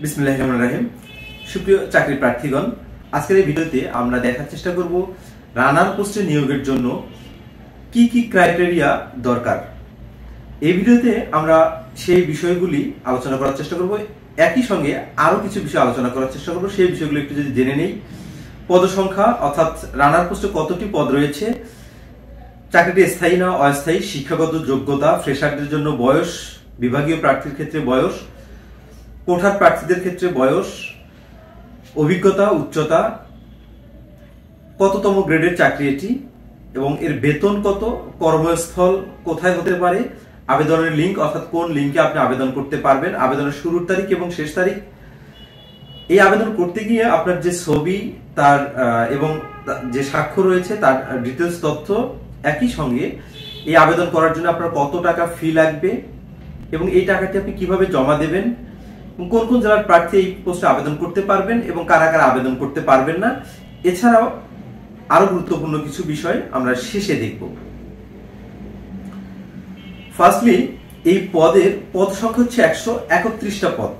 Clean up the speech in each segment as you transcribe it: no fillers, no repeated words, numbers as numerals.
বিসমিল্লাহির রহমানির রহিম। সুপ্রিয় চাকরি প্রার্থীগণ, আজকের এই ভিডিওতে আমরা দেখার চেষ্টা করব রানার পোস্টে নিয়োগের জন্য কি কি ক্রাইটেরিয়া দরকার। এই ভিডিওতে আমরা সেই বিষয়গুলি আলোচনা করার চেষ্টা করব, একই সঙ্গে আরো কিছু বিষয় আলোচনা করার চেষ্টা করব। সেই বিষয়গুলো একটু যদি জেনে নেই, পদসংখ্যা অর্থাৎ রানার পোস্টে কতটি পদ রয়েছে, চাকরিটি স্থায়ী না অস্থায়ী, শিক্ষাগত যোগ্যতা, ফ্রেশারদের জন্য বয়স, বিভাগীয় প্রার্থীর ক্ষেত্রে বয়স, কোঠার প্রার্থীদের ক্ষেত্রে বয়স, অভিজ্ঞতা, উচ্চতা, কততম গ্রেডের চাকরি এটি এবং এর বেতন কত, কর্মস্থল কোথায় হতে পারে, আবেদনের লিঙ্ক অর্থাৎ কোন লিঙ্কে আপনি আবেদন করতে পারবেন, আবেদনের শুরুর তারিখ এবং শেষ তারিখ। এই আবেদন করতে গিয়ে আপনার যে ছবি তার এবং যে স্বাক্ষর রয়েছে তার ডিটেলস তথ্য, একই সঙ্গে এই আবেদন করার জন্য আপনার কত টাকা ফি লাগবে এবং এই টাকাটি আপনি কিভাবে জমা দেবেন, কোন কোন জেলার প্রার্থী এই পোস্টে আবেদন করতে পারবেন এবং কারা কারা আবেদন করতে পারবেন না, এছাড়াও আরো গুরুত্বপূর্ণ কিছু বিষয় আমরা শেষে দেখব। ফার্স্টলি, এই পদের পদ সংখ্যা হচ্ছে 131টা পদ।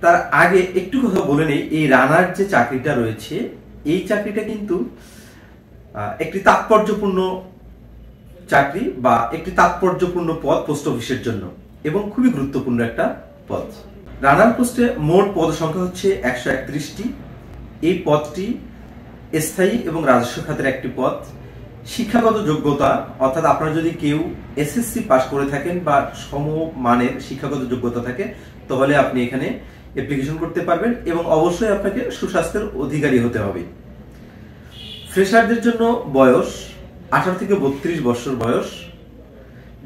তার আগে একটু কথা বলে নেই, এই রানার যে চাকরিটা রয়েছে এই চাকরিটা কিন্তু একটি তাৎপর্যপূর্ণ চাকরি বা একটি তাৎপর্যপূর্ণ পদ পোস্ট অফিসের জন্য এবং খুবই গুরুত্বপূর্ণ একটা পদ। রানার পোস্টে মোট পদ সংখ্যা হচ্ছে 131টি। এই পদটি স্থায়ী এবং রাজস্ব খাতের একটি পদ। শিক্ষাগত যোগ্যতা অর্থাৎ আপনারা যদি কেউ এসএসসি পাস করে থাকেন বা সমমানের শিক্ষাগত যোগ্যতা থাকে তাহলে আপনি এখানে অ্যাপ্লিকেশন করতে পারবেন এবং অবশ্যই আপনাকে সুস্বাস্থ্যের অধিকারী হতে হবে। ফ্রেশারদের জন্য বয়স 18 থেকে 32 বছর বয়স।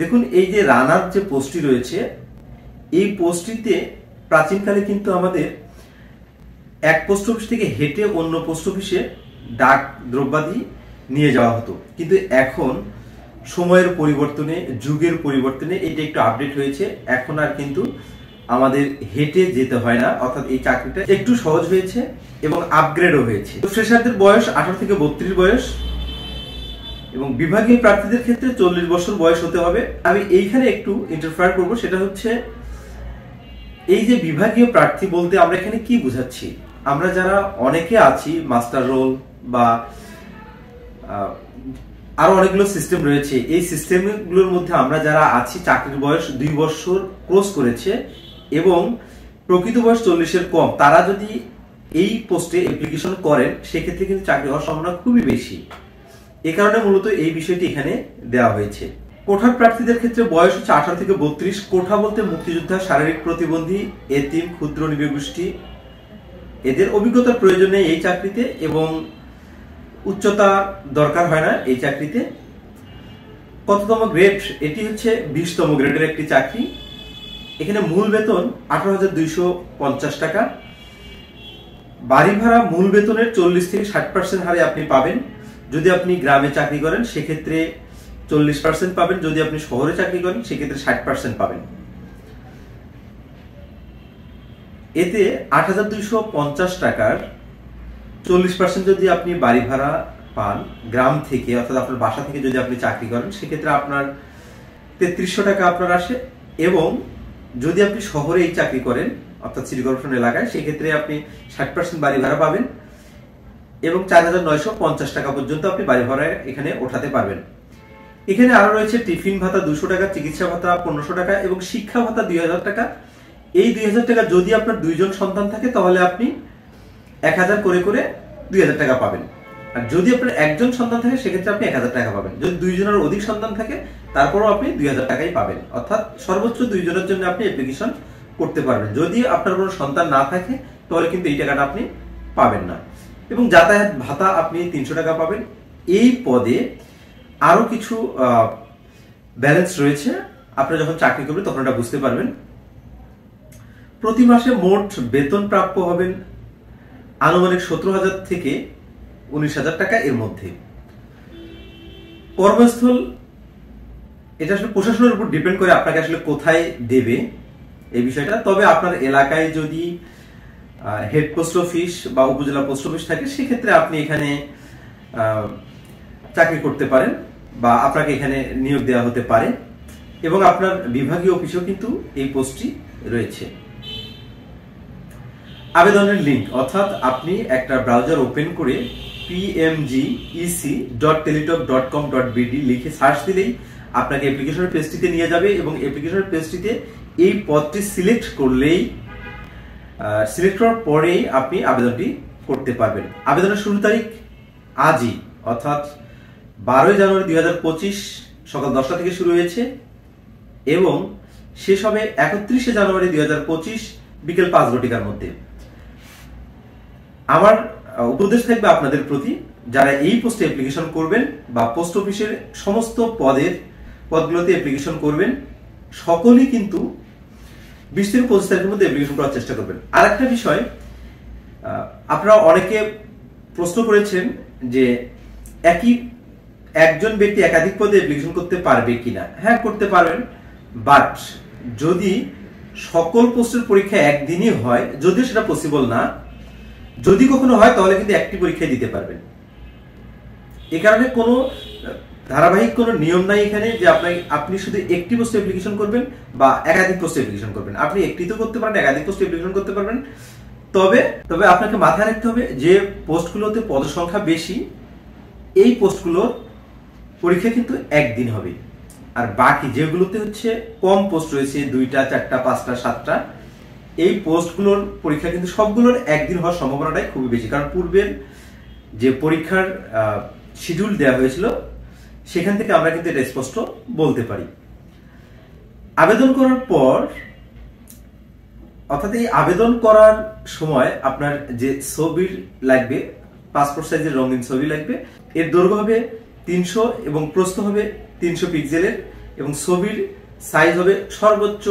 দেখুন, এই যে রানার যে পোস্টটি রয়েছে এই পোস্টটিতে প্রাচীনকালে কিন্তু আমাদের এক পোস্ট অফিস থেকে হেঁটে অন্য পোস্ট অফিসে ডাক দ্রব্যাদি নিয়ে যাওয়া হতো, কিন্তু এখন সময়ের পরিবর্তনে, যুগের পরিবর্তনে এটা একটু আপডেট হয়েছে। এখন আর কিন্তু আমাদের হেঁটে যেতে হয় না, অর্থাৎ এই চাকরিটা একটু সহজ হয়েছে এবং আপগ্রেডও হয়েছে। ফ্রেশারদের বয়স 18 থেকে 32 বয়স এবং বিভাগীয় প্রার্থীদের ক্ষেত্রে 40 বছর বয়স হতে হবে। আমি এইখানে একটু ইন্টারফেয়ার করব, সেটা হচ্ছে এই যে বিভাগীয় প্রার্থী বলতে আমরা এখানে কি বুঝাচ্ছি। আমরা যারা অনেকে আছি মাস্টার রোল বা আরো অনেকগুলো সিস্টেম রয়েছে, এই সিস্টেমগুলোর মধ্যে আমরা যারা আছি চাকরির বয়স 2 বছর ক্রস করেছে এবং প্রকৃত বয়স 40-এর কম, তারা যদি এই পোস্টে অ্যাপ্লিকেশন করেন সেক্ষেত্রে কিন্তু চাকরি হওয়ার সম্ভাবনা খুবই বেশি। এ কারণে মূলত এই বিষয়টি এখানে দেওয়া হয়েছে। কোঠার প্রার্থীদের ক্ষেত্রে বয়স হচ্ছে 18 থেকে 32। কোঠা বলতে মুক্তিযোদ্ধা, শারীরিক প্রতিবন্ধী, এতিম, ক্ষুদ্র নিরীহগোষ্ঠী, এদের অভিজ্ঞতার প্রয়োজন নেই এই চাকরিতে এবং উচ্চতা দরকার হয় না এই চাকরিতে। কততম গ্রেড, এটি হচ্ছে 20তম গ্রেডের একটি চাকরি। এখানে মূল বেতন 18,250 টাকা। বাড়ি ভাড়া মূল বেতনের 40 থেকে 60% হারে আপনি পাবেন। যদি আপনি গ্রামে চাকরি করেন সেক্ষেত্রে 40% পাবেন, যদি আপনি শহরে চাকরি করেন সেক্ষেত্রে 60% পাবেন। এতে 8,250 টাকার 40% যদি আপনি বাড়ি ভাড়া পান গ্রাম থেকে, অর্থাৎ আপনার বাসা থেকে যদি আপনি চাকরি করেন সেক্ষেত্রে আপনার 3300 টাকা আপনার আসে এবং যদি আপনি শহরে এই চাকরি করেন অর্থাৎ সিটি কর্পোরেশন এলাকায় সেক্ষেত্রে আপনি 60% বাড়ি ভাড়া পাবেন এবং 4,950 টাকা পর্যন্ত আপনি বাড়ি ভাড়া এখানে ওঠাতে পারবেন। এখানে আরো রয়েছে টিফিন ভাতা 200 টাকা, চিকিৎসা ভাতা 1500 টাকা এবং শিক্ষা ভাতা 2000 টাকা। এই 2000 টাকা যদি আপনার 2 জন সন্তান থাকে তাহলে আপনি 1000 করে করে 2000 টাকা পাবেন, আর যদি আপনার একজন সন্তান থাকে সেক্ষেত্রে আপনি 1000 টাকা পাবেন। যদি 2 জনের অধিক সন্তান থাকে তারপরও আপনি 2000 টাকাই পাবেন, অর্থাৎ সর্বোচ্চ 2 জনের জন্য আপনি অ্যাপ্লিকেশন করতে পারবেন। যদি আপনার কোনো সন্তান না থাকে তাহলে কিন্তু এই টাকাটা আপনি পাবেন না এবং যাতায়াত ভাতা আপনি 300 টাকা পাবেন। এই পদে আরো কিছু ব্যালেন্স রয়েছে, আপনারা যখন চাকরি করবেন তখন এটা বুঝতে পারবেন। প্রতি মাসে মোট বেতন প্রাপ্য হবেন আনুমানিক 17,000 থেকে 19,000 টাকা এর মধ্যে। কর্মস্থল এটা আসলে প্রশাসনের উপর ডিপেন্ড করে আপনাকে আসলে কোথায় দেবে এই বিষয়টা। তবে আপনার এলাকায় যদি হেড পোস্ট অফিস বা উপজেলা পোস্ট অফিস থাকে সেক্ষেত্রে আপনি এখানে চাকরি করতে পারেন বা আপনাকে এখানে নিয়োগ দেওয়া হতে পারে এবং আপনার বিভাগীয় অফিসেও কিন্তু এই পোস্টটি রয়েছে। আবেদনের লিঙ্ক, অর্থাৎ আপনি একটা ব্রাউজার ওপেন করে pmgec.teletalk.com.bd লিখে সার্চ দিলেই আপনাকে অ্যাপ্লিকেশনের পেজটিতে নিয়ে যাবে এবং অ্যাপ্লিকেশনের পেজটিতে এই পদটি সিলেক্ট করলেই সিলেক্ট করার পরেই আপনি আবেদনটি করতে পারবেন। আবেদনের শুরু তারিখ আজই, অর্থাৎ 12 জানুয়ারি 2025 সকাল 10টা থেকে শুরু হয়েছে এবং শেষ হবে 31 জানুয়ারি 2025 বিকেল 5 ঘটিকার মধ্যে। আমার উপদেশ থাকবে আপনাদের প্রতি, যারা এই পোস্টে অ্যাপ্লিকেশন করবেন বা পোস্ট অফিসের সমস্ত পদগুলোতে অ্যাপ্লিকেশন করবেন, সকলেই কিন্তু 20 থেকে 25 তারিখের মধ্যে অ্যাপ্লিকেশন করার চেষ্টা করবেন। আর একটা বিষয়, আপনারা অনেকে প্রশ্ন করেছেন যে একজন ব্যক্তি একাধিক পদে অ্যাপ্লিকেশন করতে পারবে কিনা। হ্যাঁ, করতে পারবেন, বাট যদি সকল পোস্টের পরীক্ষা একদিনই হয়, যদিও সেটা পসিবল না, যদি কখনো হয় তাহলে কিন্তু একটি পরীক্ষায় দিতে পারবেন। এ কারণে কোনো ধারাবাহিক কোনো নিয়ম নাই এখানে যে আপনি শুধু একটি পোস্টে অ্যাপ্লিকেশন করবেন বা একাধিক পোস্টে অ্যাপ্লিকেশন করবেন। আপনি একটিতেও করতে পারেন, একাধিক পোস্টে অ্যাপ্লিকেশন করতে পারবেন। তবে আপনাকে মাথায় রাখতে হবে যে পোস্টগুলোতে পদ সংখ্যা বেশি, এই পোস্টগুলোর পরীক্ষা কিন্তু একদিন হবে। আর বাকি যেগুলোতে হচ্ছে কম পোস্ট রয়েছে, 2টা 4টা 5টা 7টা, এই পোস্টগুলোর পরীক্ষা কিন্তু সবগুলোর একদিন হওয়ার সম্ভাবনাটাই খুবই বেশি। কারণ পূর্বের যে পরীক্ষার শিডিউল দেওয়া হয়েছিল সেখান থেকে আমরা কিন্তু এটা স্পষ্ট বলতে পারি। আবেদন করার পর, অর্থাৎ এই আবেদন করার সময় আপনার যে ছবি লাগবে, পাসপোর্ট সাইজের রঙিন ছবি লাগবে। এর দৈর্ঘ্য হবে 300 এবং প্রস্থ হবে 300 পিক্সেলের এবং ছবির সাইজ হবে সর্বোচ্চ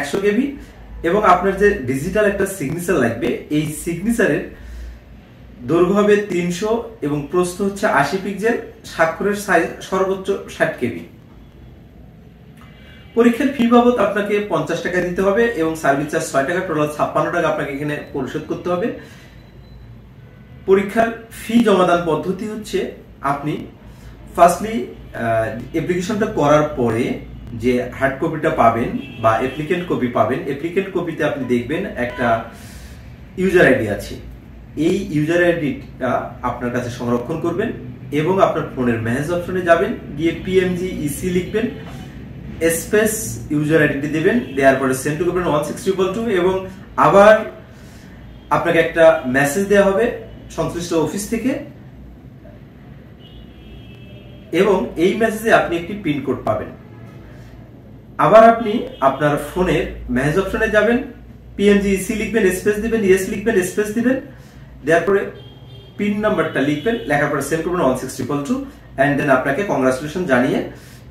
100 কেবি এবং আপনার যে ডিজিটাল একটা সিগনেচার লাগবে, এই সিগনেচারের দৈর্ঘ্য হবে 300 এবং প্রস্থ হচ্ছে 80 পিক্সেল, স্বাক্ষরের সাইজ সর্বোচ্চ 60 কেবি। পরীক্ষার ফি বাবদ আপনাকে 50 টাকা দিতে হবে এবং সার্ভিস চার্জ 6 টাকা, টোটাল 56 টাকা আপনাকে এখানে পরিশোধ করতে হবে। পরীক্ষার ফি জমাদান পদ্ধতি হচ্ছে, আপনি ফার্স্টলি অ্যাপ্লিকেশনটা করার পরে যে হার্ড কপিটা পাবেন বা অ্যাপ্লিকেন্ট কপি পাবেন, অ্যাপ্লিকেন্ট কপিতে আপনি দেখবেন একটা ইউজার আইডি আছে। এই ইউজার আইডিটা আপনার কাছে সংরক্ষণ করবেন এবং আপনার ফোনের মেসেজ অপশনে যাবেন, গিয়ে PMGEC লিখবেন, স্পেস ইউজার আইডি দেবেন, দেওয়ার পরে সেন্ড টু করবেন 16222 এবং আবার আপনাকে একটা মেসেজ দেওয়া হবে সংশ্লিষ্ট অফিস থেকে এবং এই মেসেজে আপনি একটি পিন কোড পাবেন। আবার আপনি আপনার ফোনের মেসেজ অপশনে যাবেন, PMGEC লিখবেন, স্পেস দিবেন, ইয়েস লিখবেন, স্পেস দিবেন, দেওয়ার পরে পিন নাম্বারটা লিখবেন, লেখার পরে সেন্ড করবেন 16222 এন্ড দেন আপনাকে কংগ্রাচুলেশন জানিয়ে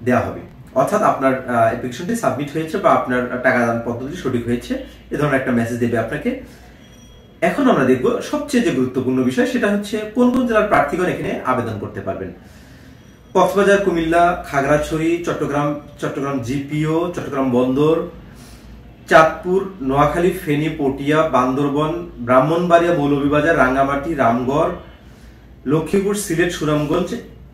দেওয়া হবে। অর্থাৎ আপনার অ্যাপ্লিকেশনটি সাবমিট হয়েছে বা আপনার টাকা দান পদ্ধতি সঠিক হয়েছে, এ ধরনের একটা মেসেজ দেবে আপনাকে। এখন আমরা দেখব সবচেয়ে যে গুরুত্বপূর্ণ বিষয়, সেটা হচ্ছে কোন কোন জেলার প্রার্থীগণ এখানে আবেদন করতে পারবেন। কক্সবাজার, কুমিল্লা, খাগড়াছড়ি, চট্টগ্রাম GPO, চট্টগ্রাম বন্দর, চাঁদপুর, নোয়াখালী, ফেনী, পটিয়া, বান্দরবন, ব্রাহ্মণবাড়িয়া, মৌলভীবাজার, রাঙ্গামাটি, রামগড়, লক্ষ্মীপুর, সিলেট, সুনামগঞ্জ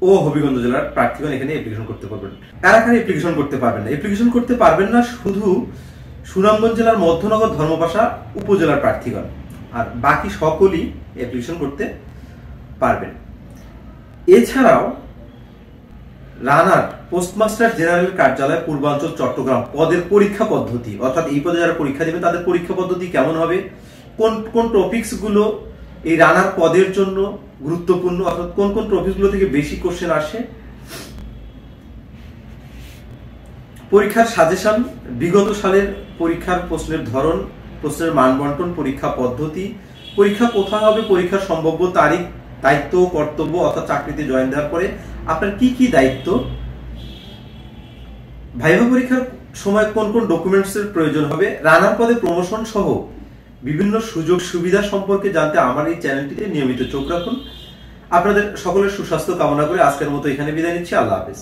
ও হবিগঞ্জ জেলার প্রার্থীগণ এখানে অ্যাপ্লিকেশন করতে পারবেন। কারা কারা অ্যাপ্লিকেশন করতে পারবেন না? অ্যাপ্লিকেশন করতে পারবেন না শুধু সুনামগঞ্জ জেলার মধ্যনগর, ধর্মপাশা উপজেলার প্রার্থীগণ, আর বাকি সকলেই অ্যাপ্লিকেশন করতে পারবেন। এছাড়াও রানার পোস্টমাস্টার জেনারেল কার্যালয়, পূর্বাঞ্চল, চট্টগ্রাম পদের পরীক্ষা পদ্ধতি, অর্থাৎ এই পদে যারা পরীক্ষা দেবে তাদের পরীক্ষা পদ্ধতি কেমন হবে, কোন কোন টপিকস গুলো এই রানার পদের জন্য গুরুত্বপূর্ণ, অর্থাৎ কোন কোন টপিকস গুলো থেকে বেশি কোশ্চেন আসে, পরীক্ষার সাজেশন, বিগত সালের পরীক্ষার প্রশ্নের ধরন, প্রশ্নের মান বন্টন, পরীক্ষা পদ্ধতি, পরীক্ষা কোথায় হবে, পরীক্ষার সম্ভাব্য তারিখ, দায়িত্ব, কর্তব্য, অর্থাৎ চাকরিতে জয়েন দেওয়ার পরে আপনার কি কি দায়িত্ব, ভাইভা পরীক্ষার সময় কোন কোন ডকুমেন্টস এর প্রয়োজন হবে, রানার পদে প্রমোশন সহ বিভিন্ন সুযোগ সুবিধা সম্পর্কে জানতে আমার এই চ্যানেলটিতে নিয়মিত চোখ রাখুন। আপনাদের সকলের সুস্বাস্থ্য কামনা করে আজকের মতো এখানে বিদায় নিচ্ছি। আল্লাহ হাফেজ।